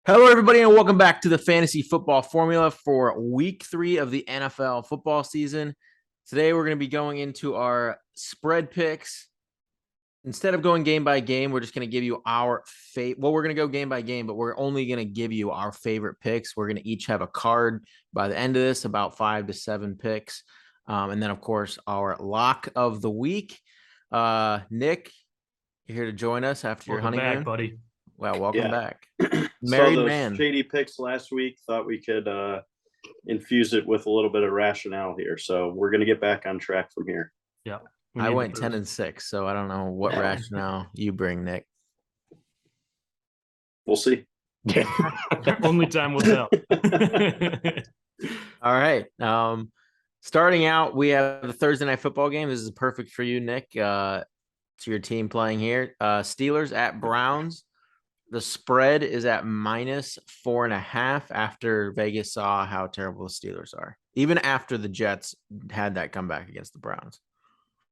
Hello, everybody, and welcome back to the Fantasy Football Formula for Week 3 of the NFL football season. Today, we're going to be going into our spread picks. Instead of going game by game, we're just going to give you our we're going to go game by game, but we're only going to give you our favorite picks. We're going to each have a card by the end of this, about 5 to 7 picks. And then, of course, our lock of the week. Nick, you're here to join us after your Welcome honeymoon. back, buddy. Well, welcome back. Saw Married those man. shady picks last week. Thought we could infuse it with a little bit of rationale here. So we're going to get back on track from here. Yeah. I went 10-6, so I don't know what rationale you bring, Nick. We'll see. Only time will tell. All right. Starting out, we have the Thursday night football game. This is perfect for you, Nick. To your team playing here. Steelers at Browns. The spread is at -4.5 after Vegas saw how terrible the Steelers are, even after the Jets had that comeback against the Browns.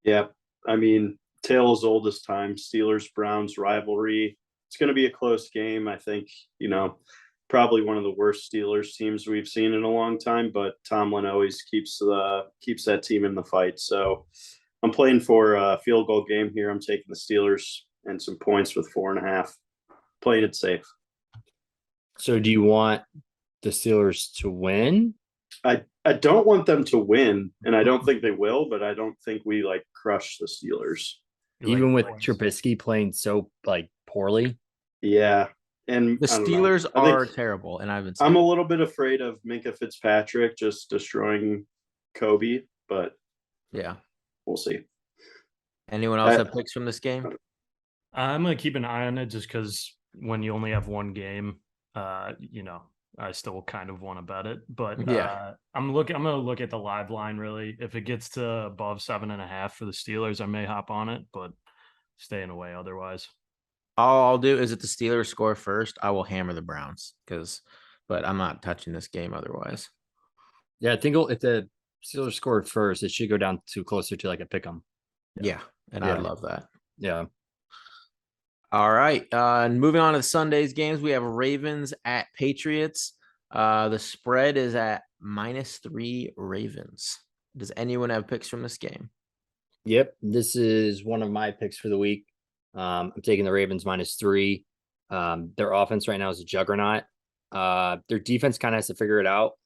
Yeah. I mean, tale as old as time. Steelers, Browns rivalry. It's going to be a close game. I think, probably one of the worst Steelers teams we've seen in a long time, but Tomlin always keeps that team in the fight. So I'm playing for a field goal game here. I'm taking the Steelers and some points with 4.5. Playing it safe. So do you want the Steelers to win? I don't want them to win, and I don't think they will, but I don't think we crush the Steelers. Even with Trubisky playing so poorly? Yeah. And the Steelers are terrible, and I'm a little bit afraid of Minka Fitzpatrick just destroying Kobe, but yeah, we'll see. Anyone else have picks from this game? I'm gonna keep an eye on it just because when you only have one game, I still kind of want to bet it. But yeah, I'm gonna look at the live line really. If it gets to above 7.5 for the Steelers, I may hop on it, but staying away otherwise. All I'll do is if the Steelers score first, I will hammer the Browns but I'm not touching this game otherwise. Yeah, I think if the Steelers score first, it should go down to closer to a pick 'em. Yeah, and I love that. Yeah. All right. Moving on to the Sunday's games, we have Ravens at Patriots. The spread is at -3 Ravens. Does anyone have picks from this game? Yep. This is one of my picks for the week. I'm taking the Ravens -3. Their offense right now is a juggernaut. Their defense kind of has to figure it out,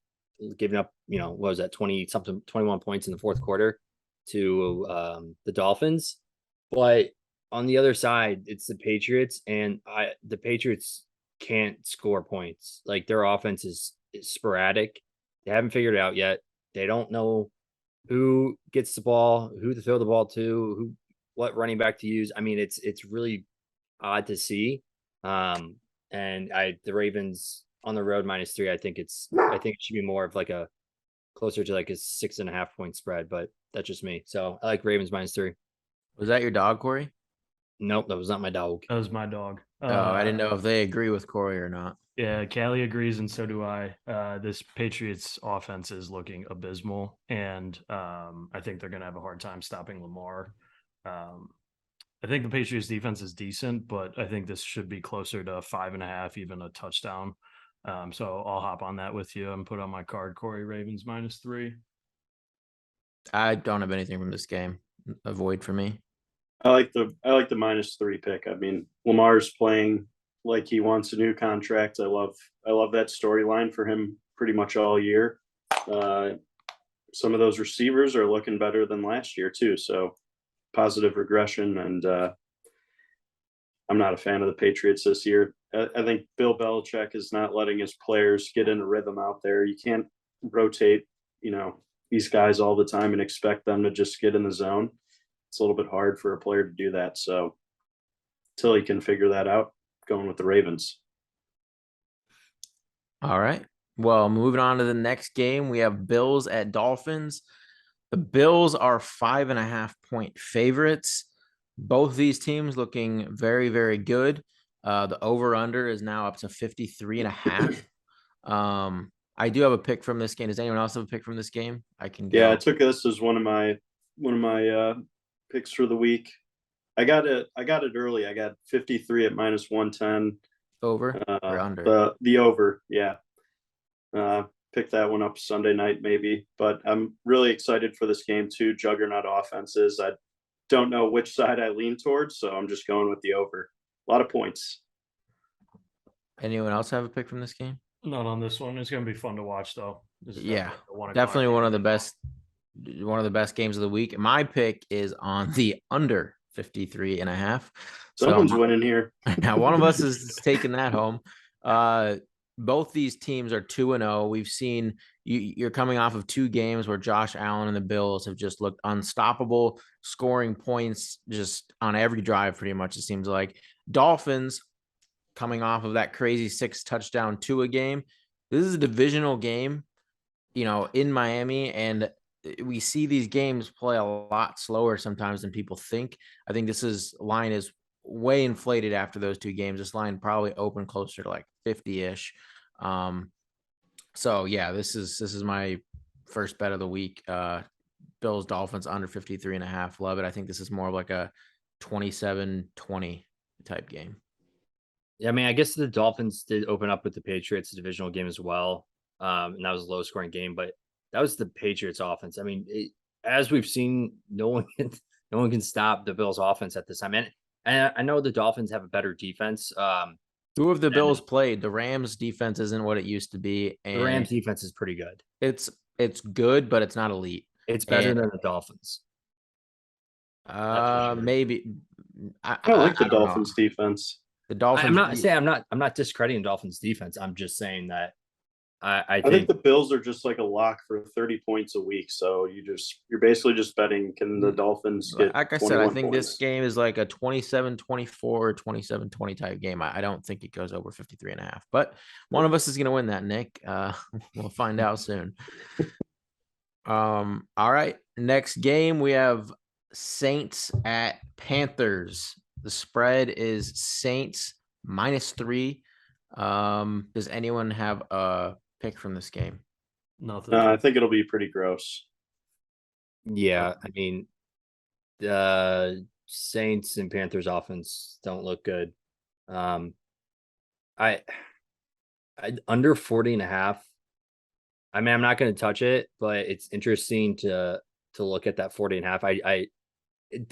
giving up, what was that, 21 points in the fourth quarter to the Dolphins. But on the other side, it's the Patriots, and the Patriots can't score points. Their offense is sporadic. They haven't figured it out yet. They don't know who gets the ball, who to throw the ball to, what running back to use. I mean, it's really odd to see. And the Ravens on the road -3. I think it should be more of closer to a 6.5 point spread, but that's just me. So I like Ravens -3. Was that your dog, Corey? Nope, that was not my dog. That was my dog. I didn't know if they agree with Corey or not. Yeah, Callie agrees, and so do I. This Patriots offense is looking abysmal, and I think they're going to have a hard time stopping Lamar. I think the Patriots defense is decent, but I think this should be closer to 5.5, even a touchdown. So I'll hop on that with you and put on my card, Corey, Ravens -3. I don't have anything from this game. Avoid for me. I like the -3 pick. I mean, Lamar's playing like he wants a new contract. I love that storyline for him pretty much all year. Some of those receivers are looking better than last year too. So positive regression, and I'm not a fan of the Patriots this year. I think Bill Belichick is not letting his players get in a rhythm out there. You can't rotate, these guys all the time and expect them to just get in the zone. It's a little bit hard for a player to do that. So until he can figure that out, going with the Ravens. All right. Well, moving on to the next game, we have Bills at Dolphins. The Bills are 5.5 point favorites. Both these teams looking very, very good. The over-under is now up to 53.5. I do have a pick from this game. Does anyone else have a pick from this game? I can go. Yeah, I took this as one of my picks for the week. I got it early. I got 53 at -110. Over or under? The over, yeah. Pick that one up Sunday night maybe, but I'm really excited for this game too. Juggernaut offenses. I don't know which side I lean towards, so I'm just going with the over. A lot of points. Anyone else have a pick from this game? Not on this one. It's going to be fun to watch, though. This is Yeah, definitely the 1 o'clock definitely one game of the as well. best. One of the best games of the week. My pick is on the under 53.5. Someone's winning here. Now one of us is taking that home. Both these teams are 2-0. We've seen you're coming off of 2 games where Josh Allen and the Bills have just looked unstoppable, scoring points just on every drive, pretty much, it seems like. Dolphins coming off of that crazy 6 touchdown Tua game. This is a divisional game, in Miami, and we see these games play a lot slower sometimes than people think. I think line is way inflated after those 2 games. This line probably opened closer to like 50-ish. So yeah, this is my first bet of the week. Bills Dolphins under 53.5. Love it. I think this is more of like a 27-20 type game. Yeah, I mean, I guess the Dolphins did open up with the Patriots divisional game as well. And that was a low scoring game, but that was the Patriots offense. I mean, as we've seen, no one can stop the Bills offense at this time. And I know the Dolphins have a better defense. Who have the Bills played? The Rams defense isn't what it used to be. And the Rams defense is pretty good. It's good, but it's not elite. It's better than the Dolphins. Maybe. I like the Dolphins defense. The Dolphins. I'm not discrediting Dolphins defense. I'm just saying that I think the Bills are just like a lock for 30 points a week. So you're basically just betting, can the Dolphins get, like I said, I think points? this game is like a 27-24 or 27-20 type game. I don't think it goes over 53.5, but one of us is going to win that, Nick. We'll find out soon. All right. Next game, we have Saints at Panthers. The spread is Saints -3. Does anyone have a pick from this game? Nothing. I think it'll be pretty gross. Yeah, I mean, the Saints and Panthers offense don't look good. I under 40.5. I mean, I'm not going to touch it, but it's interesting to look at that 40.5.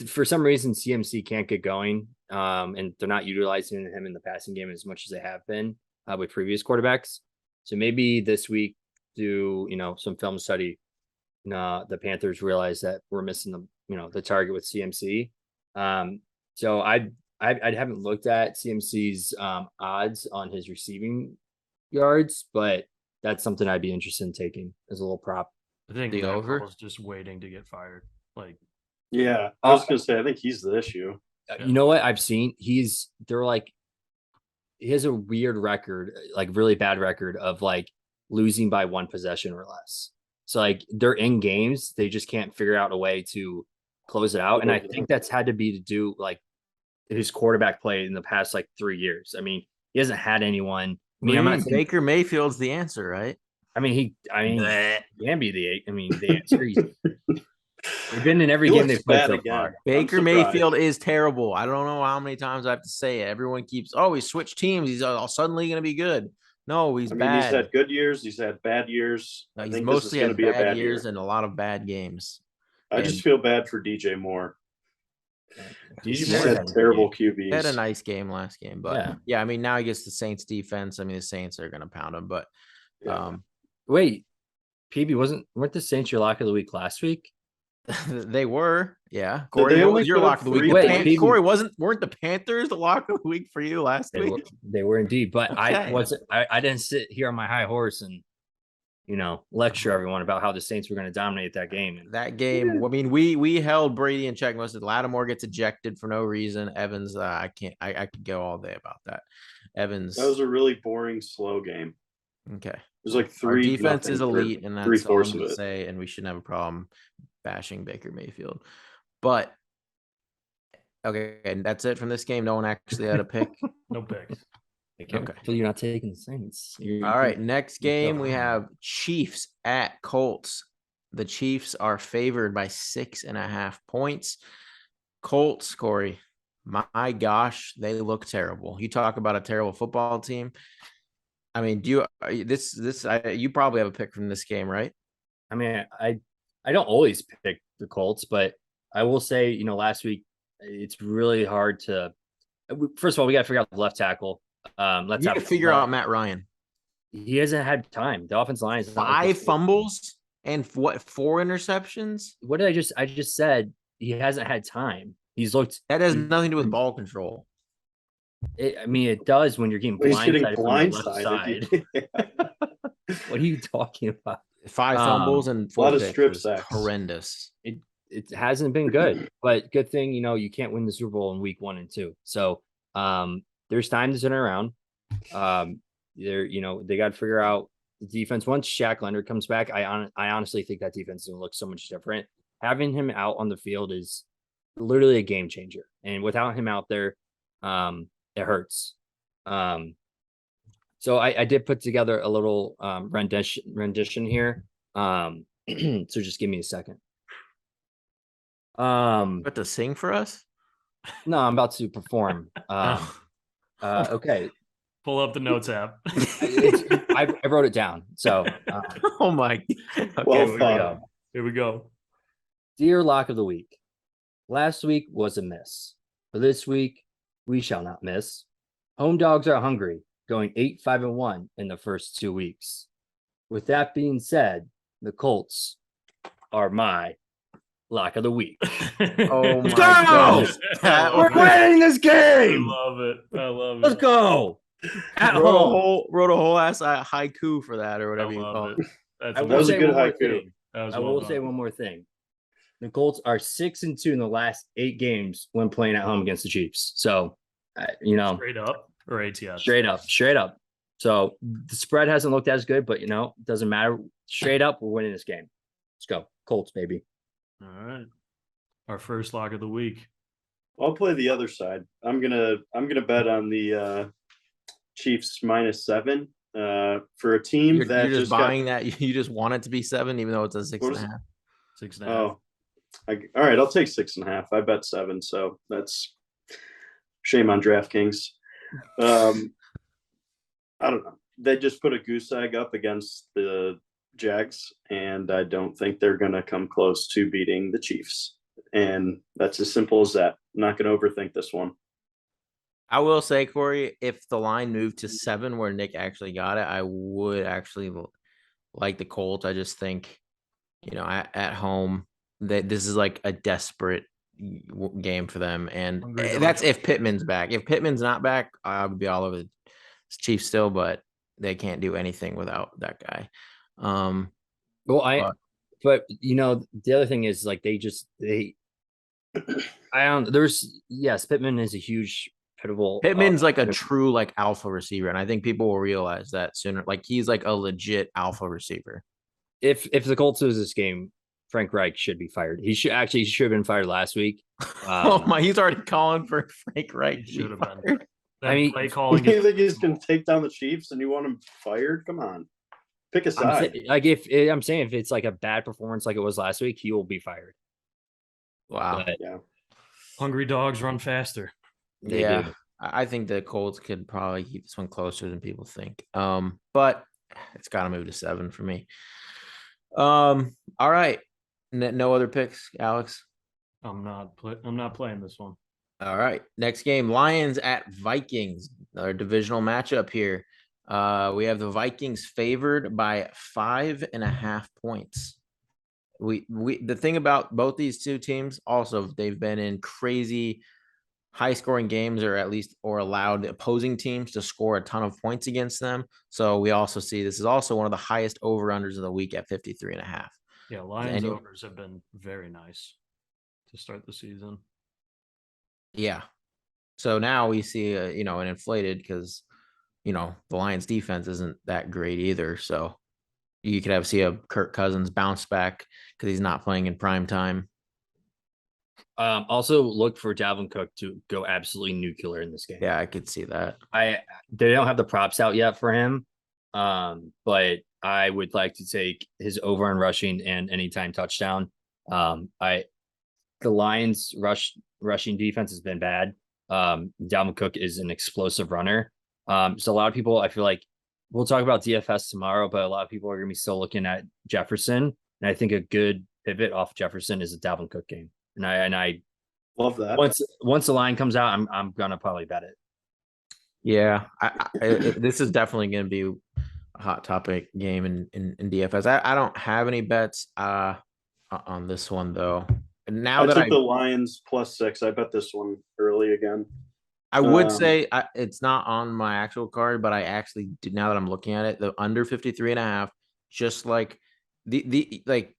For some reason, CMC can't get going, and they're not utilizing him in the passing game as much as they have been with previous quarterbacks. So maybe this week, do some film study. The Panthers realize that we're missing the target with CMC. So I haven't looked at CMC's odds on his receiving yards, but that's something I'd be interested in taking as a little prop. I think the over is just waiting to get fired. Like, yeah, I was gonna say, I think he's the issue. You know what I've seen? He has a weird record, like really bad record of like losing by 1 possession or less. So like they're in games, they just can't figure out a way to close it out. And I think that's had to be to do like his quarterback play in the past like 3 years. I mean, he hasn't had anyone. I mean, I'm not saying, Baker Mayfield's the answer, right? he can be the answer. They've been in every game they've played so far. Baker Mayfield is terrible. I don't know how many times I have to say it. Everyone keeps, he switched teams. He's suddenly going to be good. No, he's bad. He's had good years. He's had bad years. No, he's mostly had bad years and a lot of bad games. I just feel bad for DJ Moore. DJ Moore had terrible QBs. He had a nice game last game, but yeah, I mean, now he gets the Saints defense. I mean, the Saints are going to pound him, but wait, PB weren't the Saints your lock of the week last week? They were, yeah. Corey, what was your lock of the week? Corey, weren't the Panthers the lock of the week for you last week? They were indeed, but Okay. I didn't sit here on my high horse and lecture everyone about how the Saints were going to dominate that game. That game, I mean, we held Brady in check most of it. Lattimore gets ejected for no reason. Evans, I could go all day about that. Evans. That was a really boring, slow game. Okay. It was like 3. Our defense is elite, and that's all I'm of going to it. say, and we shouldn't have a problem bashing Baker Mayfield. But okay, and that's it from this game. No one actually had a pick. No picks. Okay. So you're not taking the Saints. All right, next game we have Chiefs at Colts. The Chiefs are favored by 6.5 points. Colts, Corey, my gosh, they look terrible. You talk about a terrible football team. I mean, you probably have a pick from this game, right? I mean, I don't always pick the Colts, but I will say, last week it's really hard to. First of all, we got to figure out the left tackle. You got to figure out Matt Ryan. He hasn't had time. The offensive line is not like 5 fumbles and 4 interceptions. What did I just said he hasn't had time. He's looked. That has nothing to do with ball control. It does when you're getting blindsided from the left side. What are you talking about? 5 fumbles and 4 a lot of picks strip was sacks. horrendous. It hasn't been good, but good thing, you can't win the Super Bowl in week 1 and 2. So there's time to turn around. They got to figure out the defense. Once Shaq Leonard comes back, I honestly think that defense is going to look so much different. Having him out on the field is literally a game changer. And without him out there, it hurts. So I did put together a little rendition here. So just give me a second. But to sing for us? No, I'm about to perform. Okay. Pull up the notes app. I wrote it down. So Oh my. Okay, Well, Here we go. dear lock of the week. Last week was a miss. For this week, we shall not miss. Home dogs are hungry, going 8-5-1 in the first 2 weeks. With that being said, the Colts are my lock of the week. Oh my Let's go! gosh. That We're was- winning this I game. love it. I love it. Let's go. At wrote a home. whole ass haiku for that or whatever I you love call it. it. That's That was a say good one more haiku. thing. That was I well will done. say one more thing. The Colts are 6-2 in the last 8 games when playing at home against the Chiefs. So, Straight up or ATS? straight up. So the spread hasn't looked as good, but it doesn't matter. Straight up, we're winning this game. Let's go, Colts, baby. All right. Our first lock of the week. I'll play the other side. I'm gonna bet on the Chiefs -7 for a team You're that just got buying that. You just want it to be 7, even though it's a 6.5. 6.5. Oh, all right. I'll take 6.5. I bet 7, so that's shame on DraftKings. I don't know. They just put a goose egg up against the Jags, and I don't think they're going to come close to beating the Chiefs. And that's as simple as that. I'm not going to overthink this one. I will say, Corey, if the line moved to 7 where Nick actually got it, I would actually like the Colts. I just think, at home, that this is like a desperate game for them. And that's if Pittman's back. If Pittman's not back, I would be all over the Chiefs still, but they can't do anything without that guy. But the other thing is like Pittman is a huge pivotal. Pittman's like a true like alpha receiver, and I think people will realize that sooner. Like he's like a legit alpha receiver. If the Colts lose this game, Frank Reich should be fired. He should have been fired last week. Oh my, he's already calling for Frank Reich. Should have been. fired. I mean, play calling. You think he's going to take down the Chiefs and you want him fired? Come on, pick a side. I'm saying if it's like a bad performance like it was last week, he will be fired. Wow. But Yeah. Hungry dogs run faster. They Yeah. do. I think the Colts could probably keep this one closer than people think. But it's got to move to 7 for me. All right. No other picks, Alex. I'm not playing this one. All right. Next game, Lions at Vikings. Another divisional matchup here. We have the Vikings favored by 5.5 points. The thing about both these two teams, also, they've been in crazy high-scoring games, or allowed the opposing teams to score a ton of points against them. So we also see this is also one of the highest over-unders of the week at 53.5. Yeah, Lions overs have been very nice to start the season. Yeah. So now we see an inflated because the Lions defense isn't that great either. So you could see a Kirk Cousins bounce back because he's not playing in prime time. Also look for Dalvin Cook to go absolutely nuclear in this game. Yeah, I could see that. They don't have the props out yet for him. But I would like to take his over on rushing and anytime touchdown. The Lions rushing defense has been bad. Dalvin Cook is an explosive runner. So a lot of people, I feel like we'll talk about DFS tomorrow, but a lot of people are going to be still looking at Jefferson. And I think a good pivot off Jefferson is a Dalvin Cook game. And I Love that. once the line comes out, I'm going to probably bet it. Yeah, this is definitely going to be a hot topic game in DFS. I don't have any bets on this one though. Now I that took the Lions +6. I bet this one early again. I would say it's not on my actual card, but I actually did. Now that I'm looking at it, the under 53.5, just like the like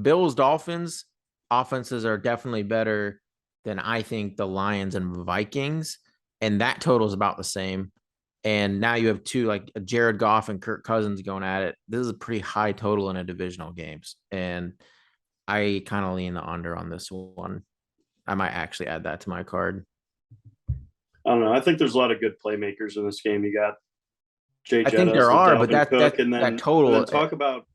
Bills Dolphins offenses are definitely better than I think the Lions and Vikings, and that total is about the same. And now you have two like Jared Goff and Kirk Cousins going at it. This is a pretty high total in a divisional games, and I kind of lean the under on this one. I might actually add that to my card. I don't know. I think there's a lot of good playmakers in this game. You got Jay I think Jettas there and are, but Dalvin Cook, and then that total. and then talk about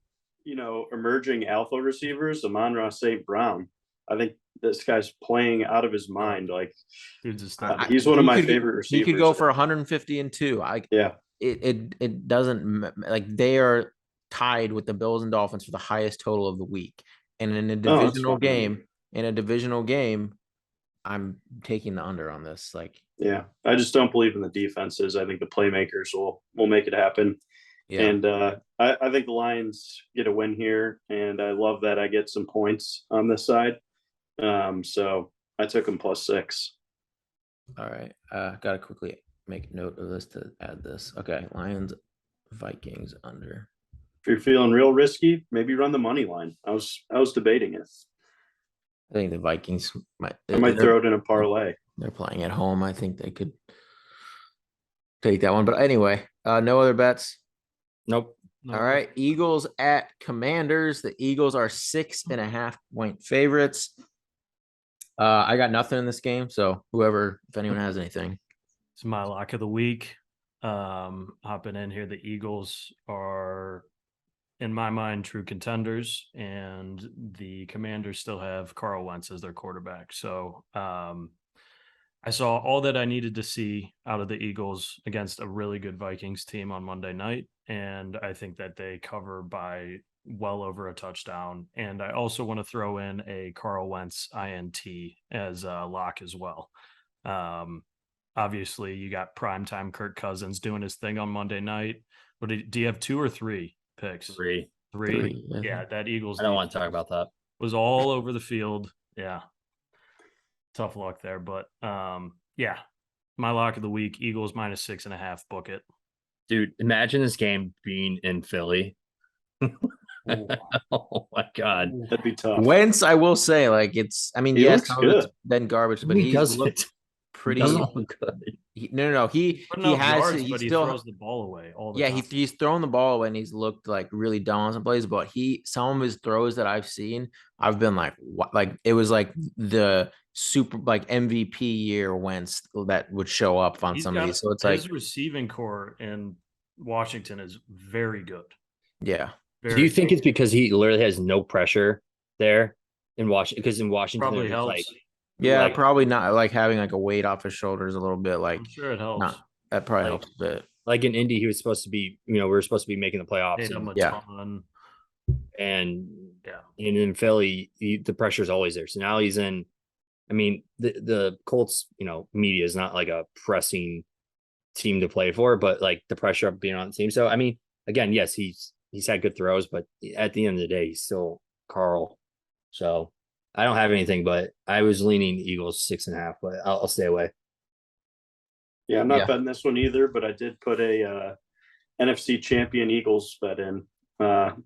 emerging alpha receivers. Amon-Ra St. Brown. I think this guy's playing out of his mind. Like Dude's a stud. he's one of my favorite receivers. He could go for 150-2. It doesn't like they are tied with the Bills and Dolphins for the highest total of the week, and in a divisional game, I'm taking the under on this. Like, yeah, I just don't believe in the defenses. I think the playmakers will make it happen. Yeah. And I think the Lions get a win here, and I love that I get some points on this side. So I took them +6. All right. Gotta quickly make note of this to add this. Okay, Lions, Vikings under. If you're feeling real risky, maybe run the money line. I was debating it. I think the Vikings might throw it in a parlay. They're playing at home. I think they could take that one. But anyway, no other bets. Nope. All right. Eagles at Commanders. The Eagles are 6.5 point favorites. I got nothing in this game. So if anyone has anything. It's my lock of the week. Hopping in here, the Eagles are, in my mind, true contenders, and the Commanders still have Carl Wentz as their quarterback. So I saw all that I needed to see out of the Eagles against a really good Vikings team on Monday night, and I think that they cover by well over a touchdown. And I also want to throw in a Carl Wentz INT as a lock as well. Obviously, you got primetime Kirk Cousins doing his thing on Monday night. Do you have 2 or 3 picks? Three. Yeah, that Eagles. I don't want to talk about that. Was all over the field. Yeah. Tough luck there. But yeah, my lock of the week, Eagles -6.5, book it. Dude, imagine this game being in Philly. Oh my God. That'd be tough. Wentz, I will say, like he yes, some of it's been garbage, but he's looked pretty good. He still throws the ball away all the time. time. He's thrown the ball away and he's looked like really dumb on some plays, but some of his throws that I've seen, I've been like, what? Like it was like the super like MVP year Wentz that would show up on some of these. So it's his receiving core in Washington is very good. Yeah. Do you think it's because he literally has no pressure there in Washington? Because in Washington, probably helps. Like, probably not like having like a weight off his shoulders a little bit. Like, I'm sure it helps. That probably helps a bit. Like in Indy, he was supposed to be, we were supposed to be making the playoffs. And in Philly, the pressure is always there. So now he's in. I mean, the Colts, media is not like a pressing team to play for, but like the pressure of being on the team. So I mean, again, yes, he's had good throws, but at the end of the day, he's still Carl. So I don't have anything, but I was leaning Eagles 6.5, but I'll stay away. Yeah, I'm not betting this one either, but I did put a NFC champion Eagles bet in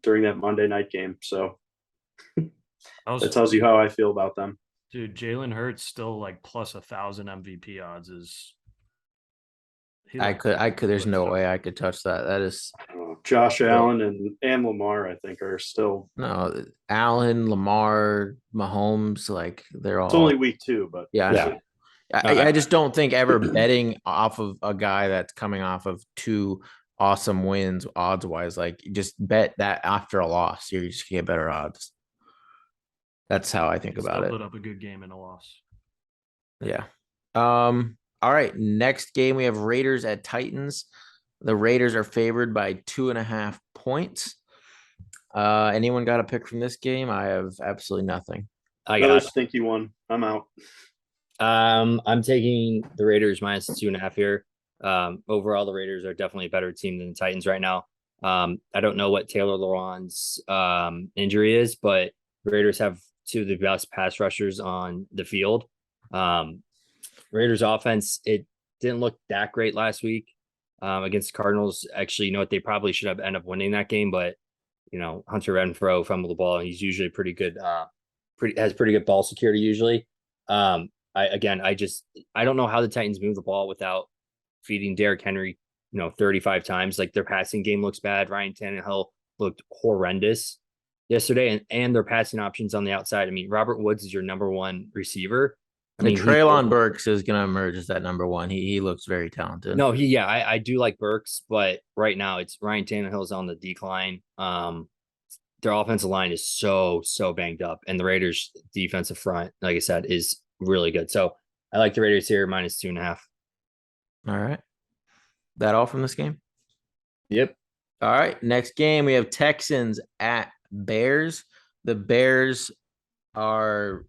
during that Monday night game. So that tells you how I feel about them. Dude, Jalen Hurts still like plus 1,000 MVP odds is. I could. There's no way I could touch that. That is Josh Allen and Lamar. I think are still Allen, Lamar, Mahomes. Like they're all. It's only week 2, but yeah. I just don't think ever betting off of a guy that's coming off of 2 awesome wins odds wise. Like just bet that after a loss, you're just gonna get better odds. That's how I think about it. Put up a good game in a loss. Yeah. All right, next game we have Raiders at Titans. The Raiders are favored by 2.5 points. Anyone got a pick from this game? I have absolutely nothing. I Another got. stinky one. I'm out. I'm taking the Raiders minus 2.5 here. Overall, the Raiders are definitely a better team than the Titans right now. I don't know what Taylor Lewan's injury is, but the Raiders have two of the best pass rushers on the field. Raiders offense, it didn't look that great last week against the Cardinals. Actually, you know what? They probably should have ended up winning that game, but Hunter Renfrow fumbled the ball, and he's usually pretty good. Has pretty good ball security usually. I don't know how the Titans move the ball without feeding Derrick Henry, 35 times. Like, their passing game looks bad. Ryan Tannehill looked horrendous yesterday, and their passing options on the outside. I mean, Robert Woods is your number one receiver. I mean, Treylon Burks is going to emerge as that number one. He looks very talented. No, I do like Burks, but right now it's Ryan Tannehill's on the decline. Their offensive line is so banged up, and the Raiders' defensive front, like I said, is really good. So I like the Raiders here minus 2.5. All right. That all from this game? Yep. All right. Next game, we have Texans at Bears. The Bears are,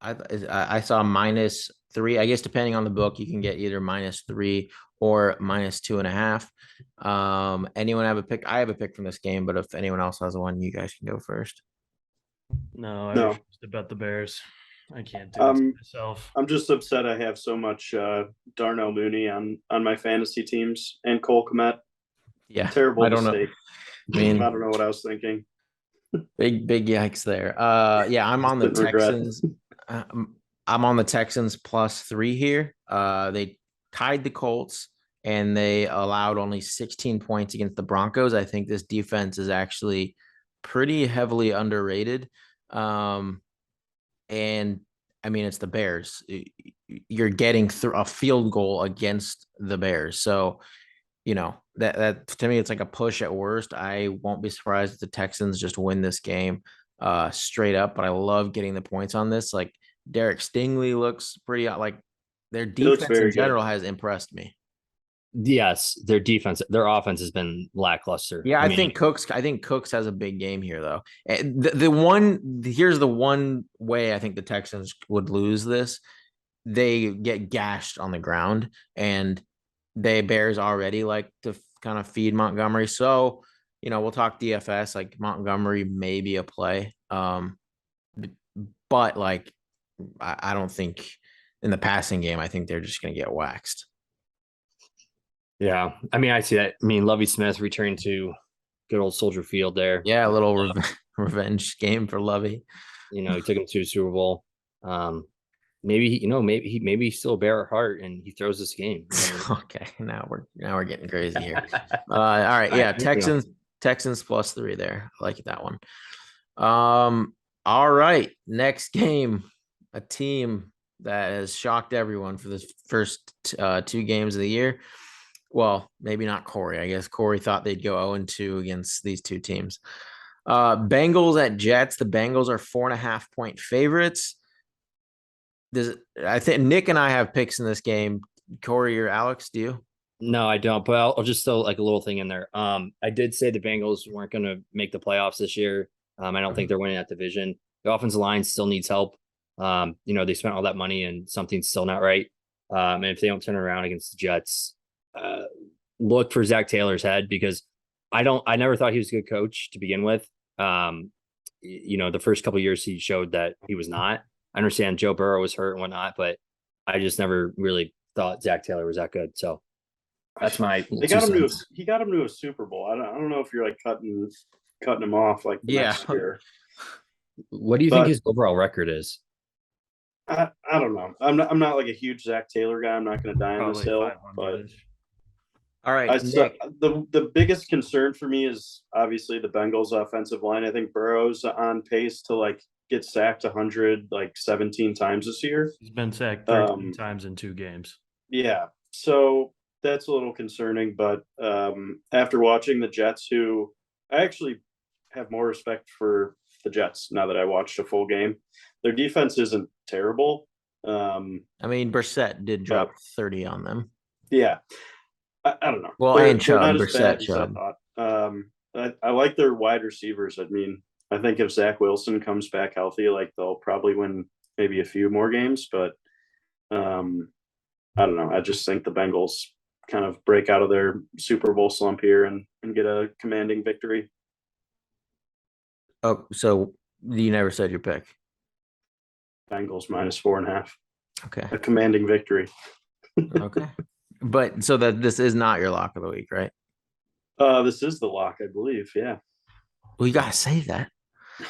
I saw -3. I guess depending on the book, you can get either -3 or -2.5. Anyone have a pick? I have a pick from this game, but if anyone else has one, you guys can go first. No, I No. refuse to bet the Bears. I can't do it to myself. I'm just upset I have so much Darnell Mooney on my fantasy teams and Cole Kmet. Yeah. Terrible I don't mistake. know. I mean, I don't know what I was thinking. big yikes there. Yeah, I'm on the Texans. I'm on the Texans +3 here. They tied the Colts and they allowed only 16 points against the Broncos. I think this defense is actually pretty heavily underrated. And I mean, it's the Bears. You're getting through a field goal against the Bears. So, that to me, it's like a push at worst. I won't be surprised if the Texans just win this game straight up, but I love getting the points on this. Like, Derek Stingley looks pretty like their defense in general has impressed me. Yes, their offense has been lackluster. Yeah, I think Cooks has a big game here, though. Here's the one way I think the Texans would lose this. They get gashed on the ground, and the Bears already like to kind of feed Montgomery. So, we'll talk DFS. Like, Montgomery may be a play, but like I don't think in the passing game. I think they're just going to get waxed. Yeah, I mean, I see that. I mean, Lovie Smith returned to good old Soldier Field there. Yeah, a little revenge game for Lovie. He took him to a Super Bowl. Maybe he's still a bear at heart and he throws this game. Okay, now we're getting crazy here. All right, yeah, Texans +3 there. I like that one. All right, next game, a team that has shocked everyone for the first 2 games of the year. Well, maybe not Corey. I guess Corey thought they'd go 0-2 against these 2 teams. Bengals at Jets. The Bengals are 4.5 point favorites. I think Nick and I have picks in this game. Corey or Alex, do you? No, I don't. But I'll just throw like a little thing in there. I did say the Bengals weren't going to make the playoffs this year. I don't think they're winning that division. The offensive line still needs help. They spent all that money and something's still not right. And if they don't turn around against the Jets, look for Zach Taylor's head, because I never thought he was a good coach to begin with. The first couple of years he showed that he was not. I understand Joe Burrow was hurt and whatnot, but I just never really thought Zach Taylor was that good. So that's my. He got him to a Super Bowl. I don't know if you're like cutting him off like next year. What do you think his overall record is? I don't know. I'm not like a huge Zach Taylor guy. I'm not going to die on this hill. But all right, the biggest concern for me is obviously the Bengals offensive line. I think Burrow's on pace to like get sacked 117 times this year. He's been sacked 13 times in 2 games. Yeah, so that's a little concerning. But after watching the Jets, who I actually have more respect for the Jets now that I watched a full game. Their defense isn't terrible. I mean, Brissett did drop 30 on them. Yeah. I don't know. Well, they're and Chubb, not as Brissett, bad as I Chubb. thought. I like their wide receivers. I mean, I think if Zach Wilson comes back healthy, like they'll probably win maybe a few more games, but I don't know. I just think the Bengals kind of break out of their Super Bowl slump here and get a commanding victory. Oh, so you never said your pick. Bengals -4.5. Okay. A commanding victory. Okay. But so that this is not your lock of the week, right? This is the lock, I believe. Yeah. Well, you gotta say that.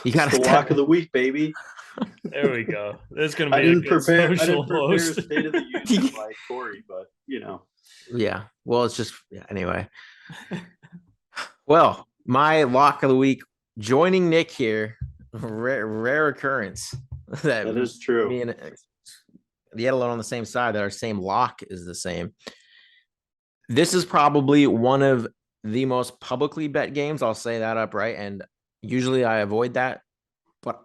You It's gotta the lock of the week, baby. There we go. It's gonna be I a didn't good prepare a social post. State of the Union like Corey, but Yeah. Well, it's just anyway. Well, my lock of the week, joining Nick here, rare occurrence. that is true. Me and yet alone on the same side that our same lock is the same. This is probably one of the most publicly bet games. I'll say that upright. And usually I avoid that. But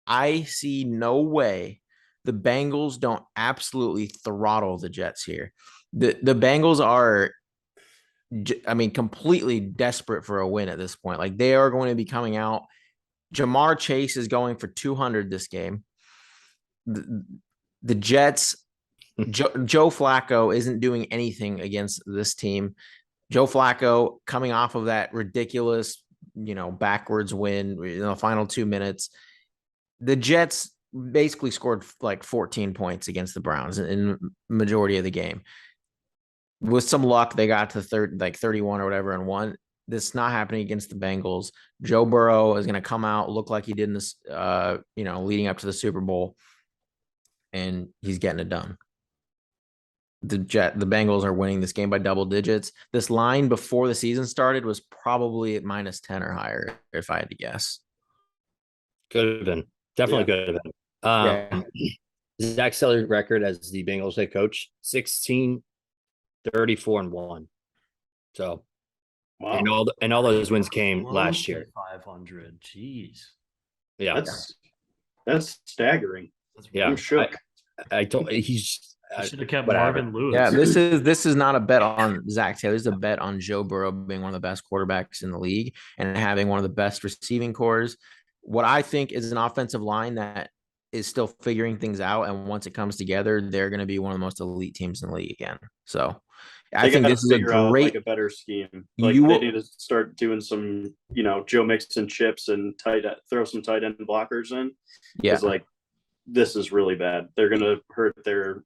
I see no way the Bengals don't absolutely throttle the Jets here. The Bengals are, I mean, completely desperate for a win at this point. Like they are going to be coming out. Jamar Chase is going for 200 this game. The Jets, Joe Flacco isn't doing anything against this team. Joe Flacco coming off of that ridiculous, backwards win in the final 2 minutes. The Jets basically scored like 14 points against the Browns in majority of the game. With some luck, they got to 31 or whatever and won. This is not happening against the Bengals. Joe Burrow is going to come out, look like he did in this, leading up to the Super Bowl, and he's getting it done. The Bengals are winning this game by double digits. This line before the season started was probably at -10 or higher, if I had to guess. Could have been. Definitely could have been. Zach Seller's record as the Bengals head coach, 16-34-1. So, wow. And all those wins came last year. 500. Jeez. Yeah. That's staggering. Yeah. I'm shook. I told he's should have kept whatever. Marvin Lewis. Yeah, this is not a bet on Zach Taylor. This is a bet on Joe Burrow being one of the best quarterbacks in the league and having one of the best receiving cores. What I think is an offensive line that is still figuring things out, and once it comes together, they're going to be one of the most elite teams in the league again. So I think this is a great, a better scheme. Like they need to start doing some, Joe Mixon chips and throw some tight end blockers in. Yeah, like this is really bad. They're going to hurt their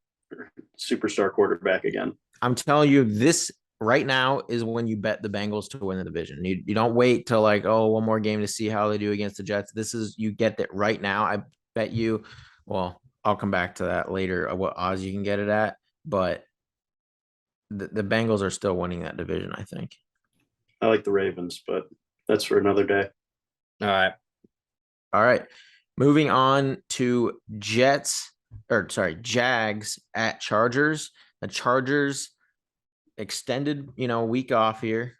superstar quarterback again. I'm telling you, this right now is when you bet the Bengals to win the division. You don't wait till one more game to see how they do against the Jets. This is, you get it right now. I bet you, well, I'll come back to that later, what odds you can get it at, but the Bengals are still winning that division, I think. I like the Ravens, but that's for another day. All right. Moving on to Jags at Chargers. The Chargers extended, week off here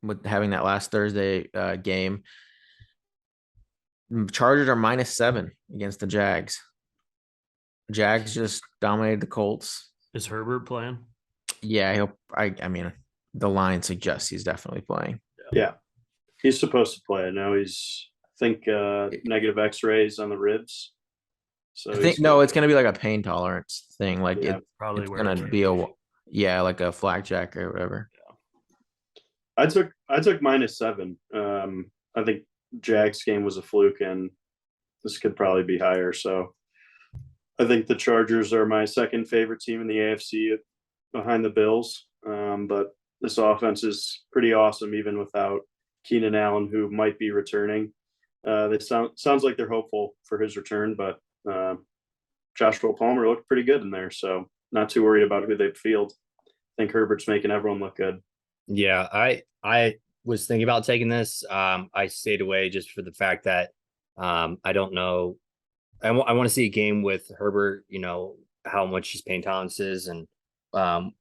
with having that last Thursday game. Chargers are -7 against the Jags. Jags just dominated the Colts. Is Herbert playing? Yeah, I mean, the line suggests he's definitely playing. Yeah, he's supposed to play. I know he's, I think, negative X-rays on the ribs. So I think it's going to be like a pain tolerance thing. Like yeah, it's going to be like a flak jack or whatever. Yeah. I took -7. I think Jags game was a fluke, and this could probably be higher. So I think the Chargers are my second favorite team in the AFC behind the Bills. But this offense is pretty awesome, even without Keenan Allen, who might be returning. They sounds like they're hopeful for his return, but Joshua Palmer looked pretty good in there, so not too worried about who they field. I think Herbert's making everyone look good. Yeah, I was thinking about taking this. I stayed away just for the fact that I don't know. I want to see a game with Herbert, how much his pain tolerance is. And, I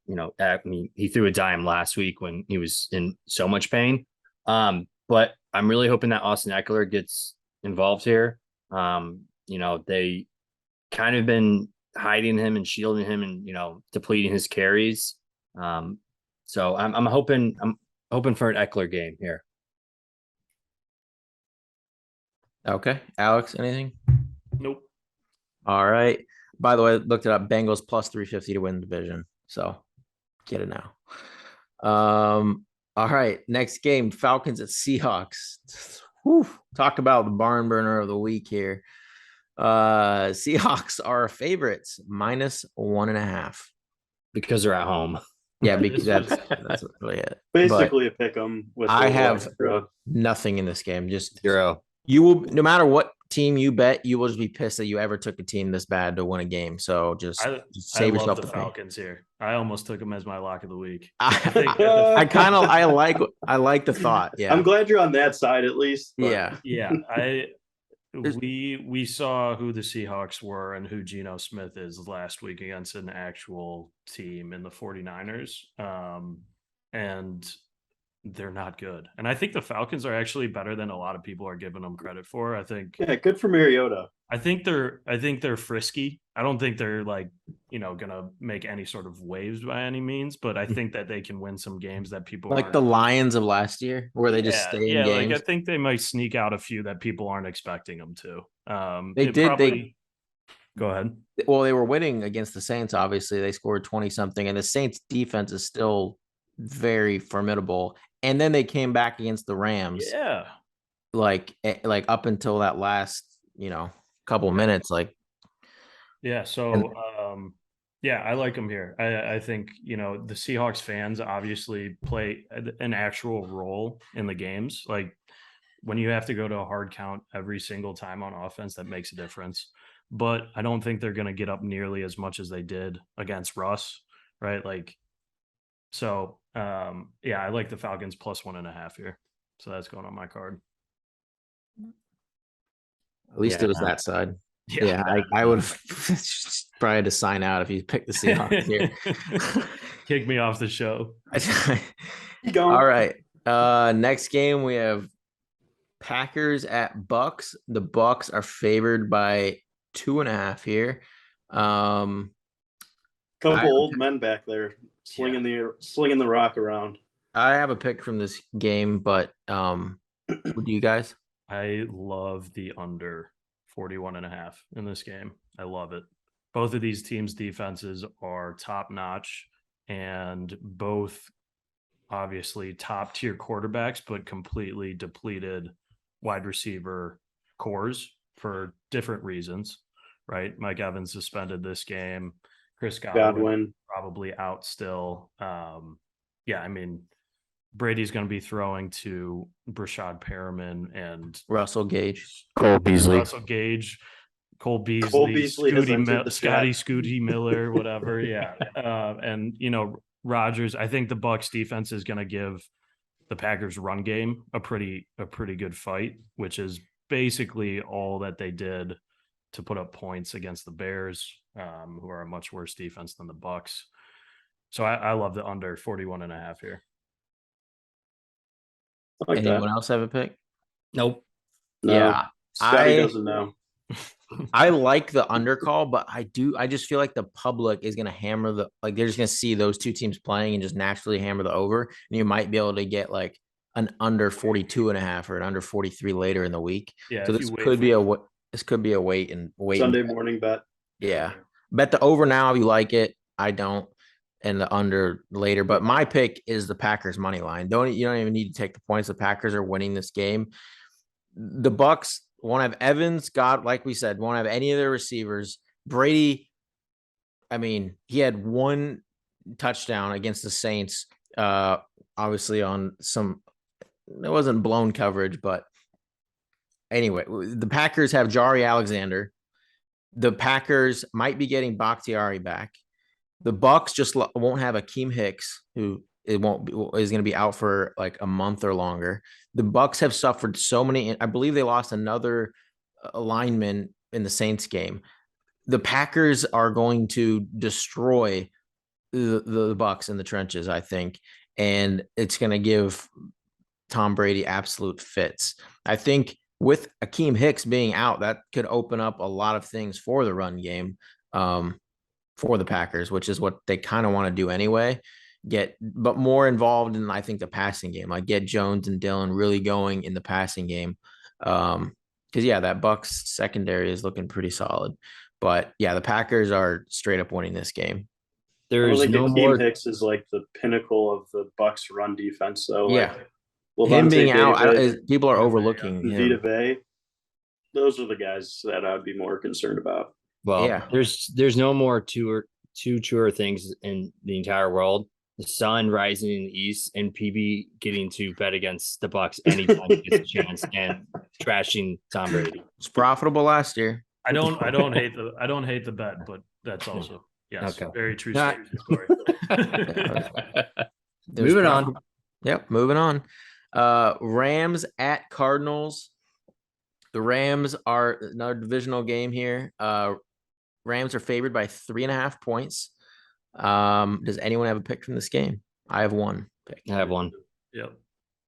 mean, he threw a dime last week when he was in so much pain. But I'm really hoping that Austin Eckler gets involved here. They kind of been hiding him and shielding him and depleting his carries. So I'm hoping for an Eckler game here. Okay, Alex, anything? Nope. All right. By the way, I looked it up. Bengals plus 350 to win the division. So get it now. All right. Next game, Falcons at Seahawks. Whew, talk about the barn burner of the week here. Seahawks are favorites -1.5 because they're at home. Yeah, because that's really it. Basically a pick 'em with I a little have extra. nothing in this game. Just 0. you will, no matter what team you bet, you will just be pissed that you ever took a team this bad to win a game. So just I save love yourself the the pain. Falcons here. I almost took them as my lock of the week. I like the thought. Yeah, I'm glad you're on that side at least. But. Yeah. We saw who the Seahawks were and who Geno Smith is last week against an actual team in the 49ers. And they're not good. And I think the Falcons are actually better than a lot of people are giving them credit for. I think Good for Mariota. I think they're frisky. I don't think they're gonna make any sort of waves by any means, but I think that they can win some games that people like the Lions of last year, where they just stay in games. I think they might sneak out a few that people aren't expecting them to. They did. Go ahead. Well, they were winning against the Saints. Obviously, they scored 20 something, and the Saints defense is still very formidable. And then they came back against the Rams. Yeah. Like up until that last, couple minutes. Yeah. So, I like them here. I think, the Seahawks fans obviously play an actual role in the games. Like when you have to go to a hard count every single time on offense, that makes a difference. But I don't think they're going to get up nearly as much as they did against Russ. Right. I like the Falcons plus 1.5 here. So that's going on my card. At least it was that side. Yeah, I would have probably had to sign out if you picked the Seahawks here. Kick me off the show. All right. Next game we have Packers at Bucks. The Bucks are favored by 2.5 here. Couple old men back there slinging the rock around. I have a pick from this game, but what do you guys? I love the under 41.5 in this game. I love it. Both of these teams' defenses are top notch and both obviously top tier quarterbacks, but completely depleted wide receiver cores for different reasons, right? Mike Evans suspended this game. Chris Godwin probably out still. Brady's going to be throwing to Brashad Perriman and Russell Gage, Cole Beasley, Scotty Scooty Miller, whatever. Yeah. And Rodgers, I think the Bucs defense is going to give the Packers run game a pretty good fight, which is basically all that they did to put up points against the Bears, who are a much worse defense than the Bucs. So I love the under 41.5 here. Anyone else have a pick? Nope. No, yeah, Scotty doesn't know. I like the under call, but I just feel like the public is going to hammer they're just going to see those two teams playing and just naturally hammer the over. And you might be able to get like an under 42.5 or an under 43 later in the week. Yeah. So this could be a wait Sunday morning bet. Yeah. Bet the over now if you like it. I don't. And the under later. But my pick is the Packers money line. You don't even need to take the points. The Packers are winning this game. The Bucs won't have Evans, like we said, won't have any of their receivers. Brady, he had one touchdown against the Saints, obviously on it wasn't blown coverage, but anyway, the Packers have Jari Alexander. The Packers might be getting Bakhtiari back. The Bucs just won't have Akeem Hicks, who is going to be out for like a month or longer. The Bucs have suffered so many. I believe they lost another lineman in the Saints game. The Packers are going to destroy the Bucs in the trenches, I think, and it's going to give Tom Brady absolute fits. I think with Akeem Hicks being out, that could open up a lot of things for the run game. for the Packers, which is what they kind of want to do anyway. But more involved in, I think, the passing game, like get Jones and Dillon really going in the passing game. Because yeah, that Bucs secondary is looking pretty solid. But yeah, the Packers are straight up winning this game. I don't There's think no Akeem more. Hicks is like the pinnacle of the Bucks run defense, though. Yeah. Like Him Levante being out, David, people are Vita Vea, overlooking and him. Vita Vea, those are the guys that I'd be more concerned about. Well, Yeah. there's no more two truer things in the entire world. The sun rising in the east and PB getting to bet against the Bucks anytime he gets a chance and trashing Tom Brady. It's profitable last year. I don't hate the bet, but that's also yes, Okay. very true Not- statement, Corey. There's Moving on. profit- Yep, moving on. Rams at Cardinals. The Rams are another divisional game here. Rams are favored by 3.5 points. Does anyone have a pick from this game? I have one pick. I have one. Yep.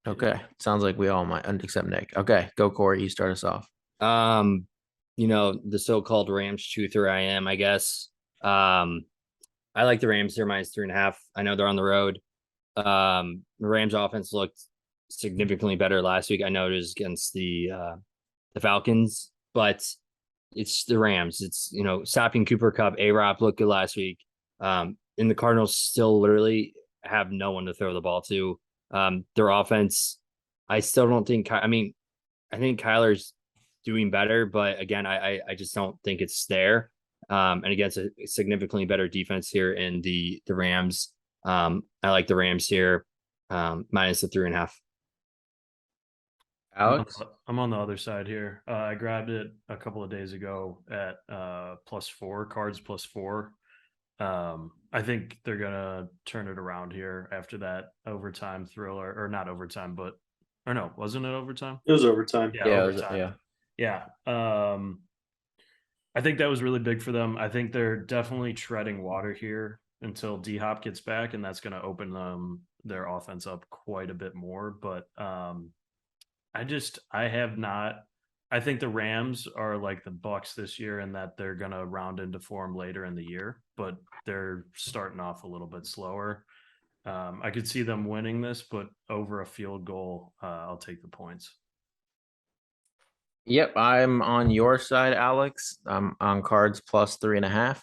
Okay. Sounds like we all might, except Nick. Okay, go Corey. You start us off. The so-called Rams truther I am, I guess. I like the Rams. They're minus 3.5. I know they're on the road. The Rams offense looked significantly better last week. I know it was against the Falcons, but it's the Rams. It's, stopping Cooper Kupp. A-Rob looked good last week. And the Cardinals still literally have no one to throw the ball to. Their offense, I still don't think, I think Kyler's doing better, but again, I just don't think it's there. And against a significantly better defense here in the Rams. I like the Rams here, minus the 3.5. Alex? I'm on the other side here. I grabbed it a couple of days ago at +4, Cards +4. I think they're gonna turn it around here after that overtime thriller, or not overtime, or no, wasn't it overtime? It was overtime. Yeah, Yeah, overtime. Yeah. I think that was really big for them. I think they're definitely treading water here until D-Hop gets back, and that's going to open their offense up quite a bit more. But I think the Rams are like the Bucs this year in that they're going to round into form later in the year, but they're starting off a little bit slower. I could see them winning this, but over a field goal, I'll take the points. Yep, I'm on your side, Alex. I'm on Cards +3.5.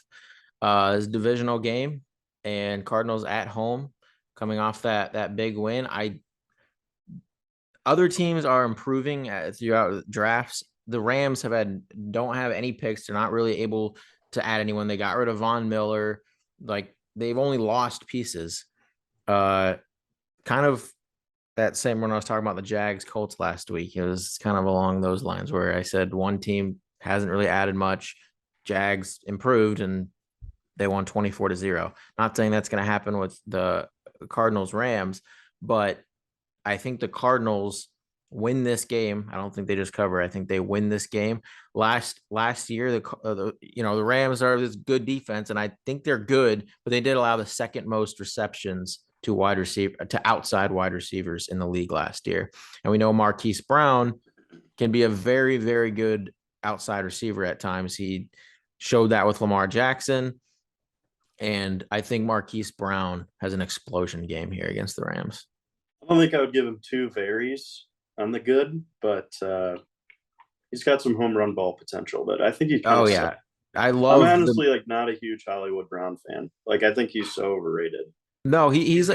It's a divisional game, and Cardinals at home, coming off that big win. Other teams are improving throughout drafts. The Rams don't have any picks. They're not really able to add anyone. They got rid of Von Miller. Like, they've only lost pieces. Kind of that same when I was talking about the Jags Colts last week. It was kind of along those lines where I said one team hasn't really added much. Jags improved and they won 24-0. Not saying that's going to happen with the Cardinals Rams, but I think the Cardinals win this game. I don't think they just cover. I think they win this game. Last year, the Rams are this good defense, and I think they're good, but they did allow the second most receptions to outside wide receivers in the league last year. And we know Marquise Brown can be a very, very good outside receiver at times. He showed that with Lamar Jackson. And I think Marquise Brown has an explosion game here against the Rams. I don't think I would give him 2 varies on the good, but he's got some home run ball potential. But I think he. Oh yeah, I'm honestly not a huge Hollywood Brown fan. Like, I think he's so overrated. No, he's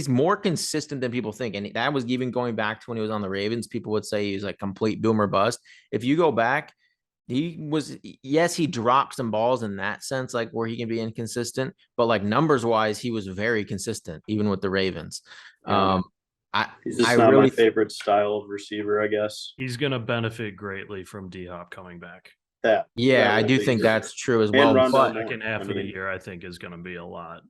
more consistent than people think, and that was even going back to when he was on the Ravens. People would say he's like complete boom or bust. If you go back, he dropped some balls in that sense, like where he can be inconsistent, but like numbers wise, he was very consistent even with the Ravens. Yeah. He's just not my favorite style of receiver, I guess. He's going to benefit greatly from D-Hop coming back. I do think that's true as well. But second half of the year, I think, is going to be a lot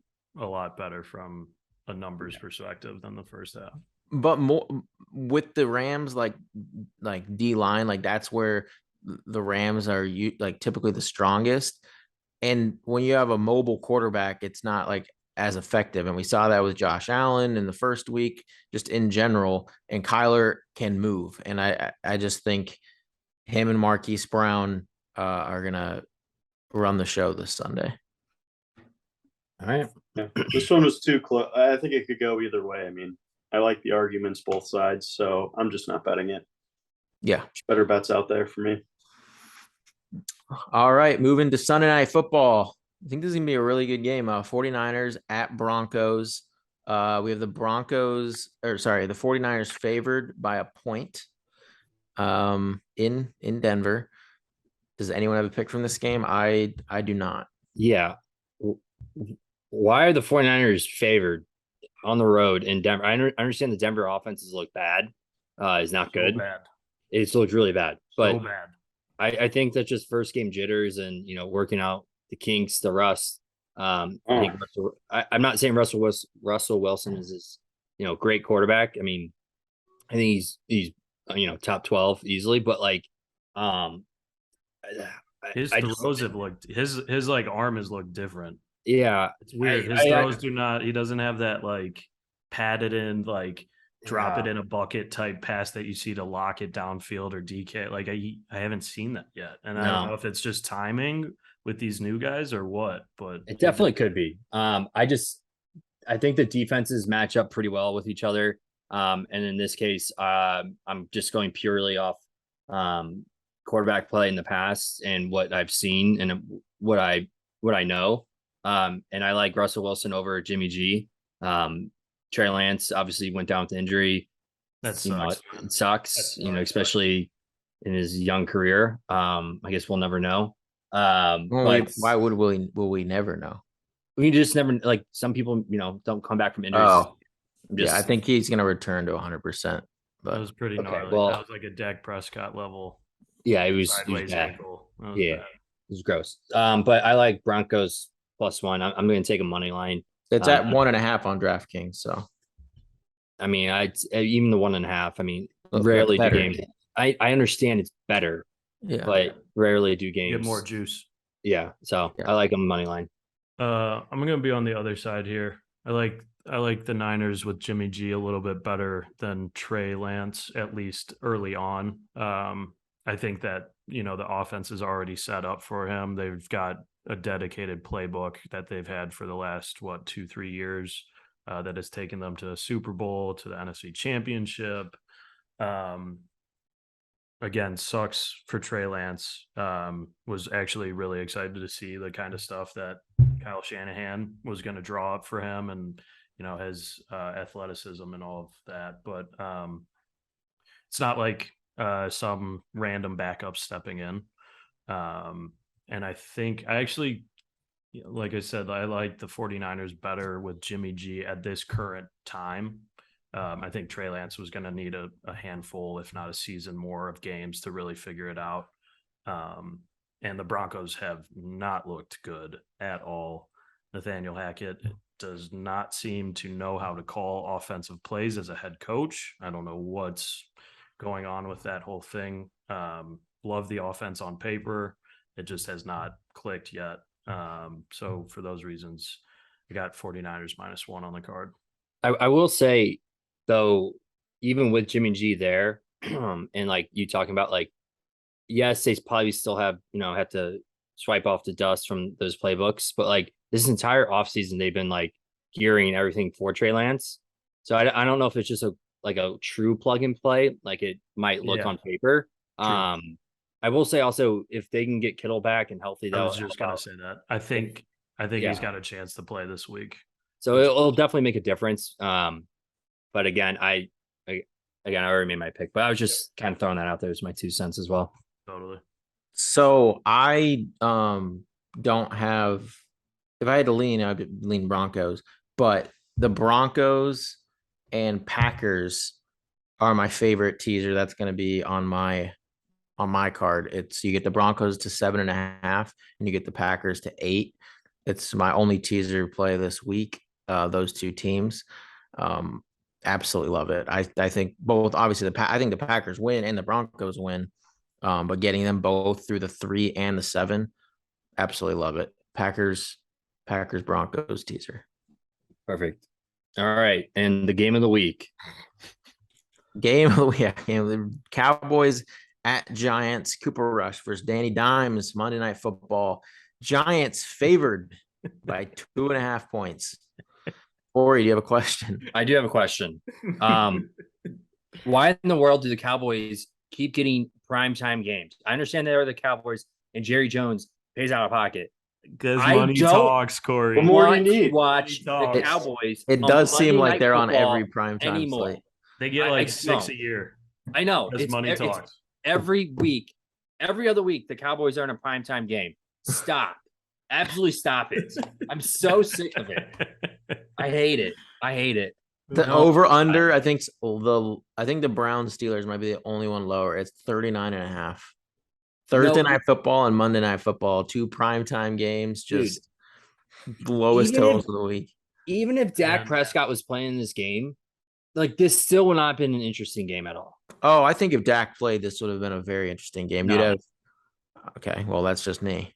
better from a numbers perspective than the first half. But more with the Rams, like D line, like that's where the Rams are like typically the strongest. And when you have a mobile quarterback, it's not like as effective. And we saw that with Josh Allen in the first week, just in general. And Kyler can move, and I just think him and Marquise Brown are gonna run the show this Sunday. All right. Yeah. This one was too close. I think it could go either way. I mean, I like the arguments both sides, so I'm just not betting it. Yeah. There's better bets out there for me. All right, moving to Sunday Night Football. I think this is going to be a really good game. 49ers at Broncos. We have the 49ers favored by a point in Denver. Does anyone have a pick from this game? I do not. Yeah. Why are the 49ers favored on the road in Denver? I understand the Denver offenses look bad. Is not good. So bad. It's looked really bad. But So bad. I think that's just first game jitters and working out the kinks, the rust. I think I'm not saying Russell Wilson is this great quarterback. I mean, I think he's top 12 easily, but like His throws have looked his like arm has looked different. Yeah, It's weird. His throws do not. He doesn't have that like padded in like drop it in a bucket type pass that you see to lock it downfield or DK. Like I haven't seen that yet, and I don't know if it's just timing with these new guys or what. But it definitely could be. I think the defenses match up pretty well with each other. And in this case, I'm just going purely off quarterback play in the past and what I've seen and what I know. And I like Russell Wilson over Jimmy G. Trey Lance obviously went down with injury. That sucks. It sucks, especially in his young career. I guess we'll never know. But why will we never know? We just never, like, some people, don't come back from injuries. Oh, I think he's going to return to 100%. But that was pretty gnarly. Well, that was like a Dak Prescott level. Yeah, it was bad. Ankle. Yeah, bad. It was gross. But I like Broncos +1. I'm going to take a money line. It's at 1.5 on DraftKings. So, I mean, even the 1.5. I mean, rarely do games. I understand it's better, but rarely do games get more juice. Yeah, so I like them money line. I'm going to be on the other side here. I like the Niners with Jimmy G a little bit better than Trey Lance, at least early on. I think that, the offense is already set up for him. They've got a dedicated playbook that they've had for the last, 2-3 years that has taken them to the Super Bowl, to the NFC Championship. Again, sucks for Trey Lance. Was actually really excited to see the kind of stuff that Kyle Shanahan was going to draw up for him and, his athleticism and all of that. But it's not like some random backup stepping in. And I think like I said, I like the 49ers better with Jimmy G at this current time. I think Trey Lance was going to need a handful, if not a season more of games to really figure it out. And the Broncos have not looked good at all. Nathaniel Hackett does not seem to know how to call offensive plays as a head coach. I don't know what's going on with that whole thing. Love the offense on paper. It just has not clicked yet. So for those reasons, I got 49ers -1 on the card. I will say, though, even with Jimmy G there, and like you talking about, like, yes, they probably still have to swipe off the dust from those playbooks, but like this entire offseason, they've been like gearing everything for Trey Lance. So I don't know if it's just a true plug and play, like it might look on paper. True. I will say also, if they can get Kittle back and healthy, I was just gonna say that. I think he's got a chance to play this week. So it'll definitely make a difference. But again, I already made my pick, but I was just kind of throwing that out there as my 2 cents as well. Totally. So I don't have. If I had to lean, I'd lean Broncos. But the Broncos and Packers are my favorite teaser. That's going to be on my card. It's you get the Broncos to 7.5, and you get the Packers to 8. It's my only teaser play this week. Those two teams. Absolutely love it. I think both, obviously I think the Packers win and the Broncos win, but getting them both through the 3 and the 7, absolutely love it. Packers Broncos teaser. Perfect. All right, and the game of the week. Game of the Cowboys at Giants. Cooper Rush versus Danny Dimes. Monday Night Football. Giants favored by 2.5 points. Corey, do you have a question? I do have a question. Why in the world do the Cowboys keep getting primetime games? I understand they are the Cowboys and Jerry Jones pays out of pocket. Because I money don't- talks, Corey. What more do you Want to need? watch the Money talks. Cowboys. It on does seem Monday like Night they're on Football every primetime anymore. slate. They get I like 6 don't. a year. I know. Because money It's talks. every week, every other week, the Cowboys are in a primetime game. Stop. Absolutely stop it. I'm so sick of it. I hate it. I hate it. The No, over under, I think the Browns Steelers might be the only one lower. It's 39.5. Thursday No. night football and Monday night football, 2 primetime games, just lowest even totals if- of the week. Even if Dak Yeah. Prescott was playing this game, like this still would not have been an interesting game at all. Oh, I think if Dak played, this would have been a very interesting game. You'd No. have okay, well, that's just me.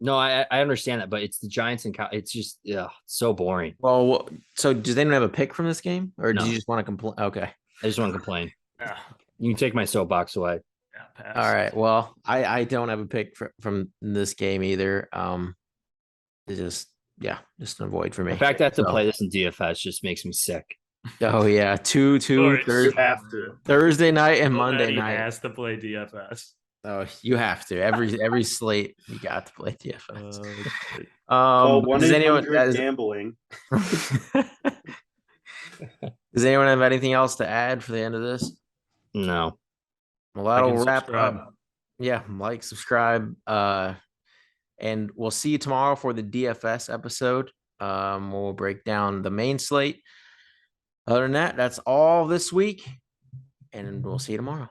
No, I understand that, but it's the Giants and it's just so boring. Well, so does anyone have a pick from this game? Or do No. you just want to complain? Okay. I just want to complain. Yeah, You can take my soapbox away. pass. All right. Well, I don't have a pick from this game either. It's just an avoid for me. The fact that I have to So- play this in DFS just makes me sick. Oh yeah, 2 Corey, You have to. Thursday night and Monday Monday night. has to play DFS. Oh, you have to every slate. You got to play DFS. Call Does anyone 1-800 gambling. does anyone have anything else to add for the end of this? No. Well, that'll and wrap subscribe. up. Yeah, like, subscribe, and we'll see you tomorrow for the DFS episode. We'll break down the main slate. Other than that, that's all this week, and we'll see you tomorrow.